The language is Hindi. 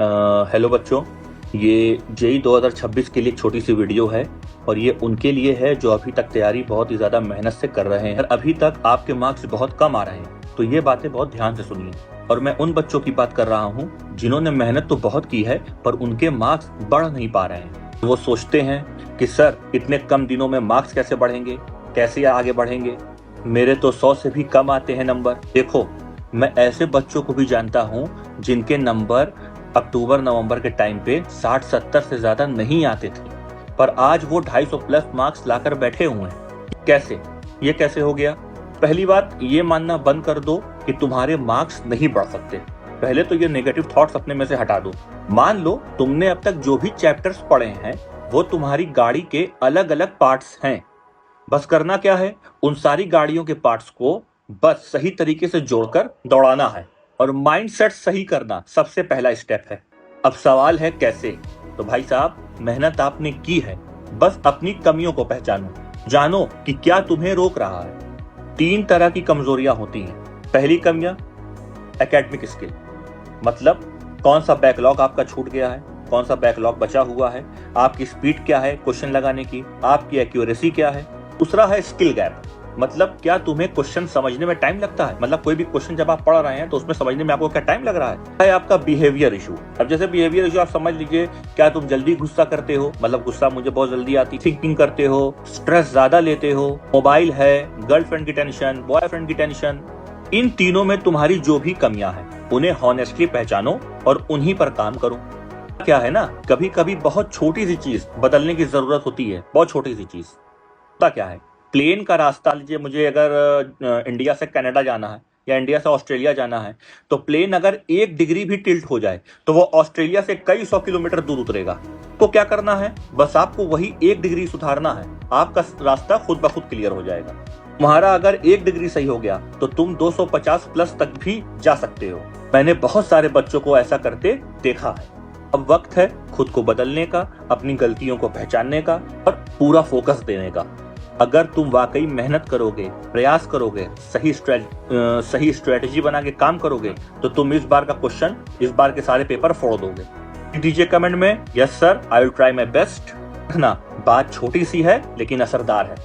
हेलो बच्चों, ये जेई 2026 के लिए एक छोटी सी वीडियो है और ये उनके लिए है जो अभी तक तैयारी बहुत ही ज्यादा मेहनत से कर रहे हैं। अभी तक आपके मार्क्स बहुत कम आ रहे हैं, तो ये बातें बहुत ध्यान से सुनिए। और मैं उन बच्चों की बात कर रहा हूँ जिन्होंने मेहनत तो बहुत की है पर उनके मार्क्स बढ़ नहीं पा रहे हैं। वो सोचते हैं कि सर इतने कम दिनों में मार्क्स कैसे बढ़ेंगे, कैसे आगे बढ़ेंगे, मेरे तो 100 से भी कम आते हैं नंबर। देखो, मैं ऐसे बच्चों को भी जानता हूँ जिनके नंबर अक्टूबर नवंबर के टाइम पे 60-70 से ज्यादा नहीं आते थे, पर आज वो 250 प्लस मार्क्स लाकर बैठे हुए हैं। कैसे? ये कैसे हो गया? पहली बात, ये मानना बंद कर दो कि तुम्हारे मार्क्स नहीं बढ़ सकते। पहले तो ये नेगेटिव थॉट्स अपने में से हटा दो। मान लो तुमने अब तक जो भी चैप्टर्स पढ़े हैं वो तुम्हारी गाड़ी के अलग अलग पार्ट्स हैं। बस करना क्या है, उन सारी गाड़ियों के पार्ट्स को बस सही तरीके से जोड़कर दौड़ाना है और माइंडसेट सही करना सबसे पहला स्टेप है। अब सवाल है कैसे? तो भाई साहब, मेहनत आपने की है, बस अपनी कमियों को पहचानो, जानो कि क्या तुम्हें रोक रहा है। 3 तरह की कमजोरियां होती हैं। पहली कमियां एकेडमिक स्किल, मतलब कौन सा बैकलॉग आपका छूट गया है, कौन सा बैकलॉग बचा हुआ है, आपकी स्पीड क्या है क्वेश्चन लगाने की, आपकी एक्यूरेसी क्या है। दूसरा है स्किल गैप, मतलब क्या तुम्हें क्वेश्चन समझने में टाइम लगता है, मतलब कोई भी क्वेश्चन जब आप पढ़ रहे हैं तो उसमें समझने में आपको क्या टाइम लग रहा है आपका बिहेवियर इशू। अब जैसे बिहेवियर इशू आप समझ लीजिए, क्या तुम जल्दी गुस्सा करते हो, मतलब गुस्सा मुझे बहुत जल्दी आती, थिंकिंग करते हो, स्ट्रेस ज्यादा लेते हो, मोबाइल है, गर्लफ्रेंड की टेंशन, बॉयफ्रेंड की टेंशन। इन तीनों में तुम्हारी जो भी कमियां हैं उन्हें हॉनेस्टली पहचानो और उन्हीं पर काम करो। क्या है ना, कभी कभी बहुत छोटी सी चीज बदलने की जरूरत होती है, बहुत छोटी सी चीज। क्या है, प्लेन का रास्ता लीजिए, मुझे अगर इंडिया से कनाडा जाना है या इंडिया से ऑस्ट्रेलिया जाना है, तो प्लेन अगर 1 डिग्री भी टिल्ट हो जाए तो वो ऑस्ट्रेलिया से कई 100 किलोमीटर दूर उतरेगा। तो क्या करना है, बस आपको वही 1 डिग्री सुधारना है, आपका रास्ता खुद ब खुद क्लियर हो जाएगा। तुम्हारा अगर 1 डिग्री सही हो गया तो तुम 250 प्लस तक भी जा सकते हो। मैंने बहुत सारे बच्चों को ऐसा करते देखा है। अब वक्त है खुद को बदलने का, अपनी गलतियों को पहचानने का और पूरा फोकस देने का। अगर तुम वाकई मेहनत करोगे, प्रयास करोगे, सही स्ट्रेटेजी बना के काम करोगे तो तुम इस बार का क्वेश्चन, इस बार के सारे पेपर फोड़ दोगे। दीजिए कमेंट में, yes sir, I will try my best. ना, बात छोटी सी है लेकिन असरदार है।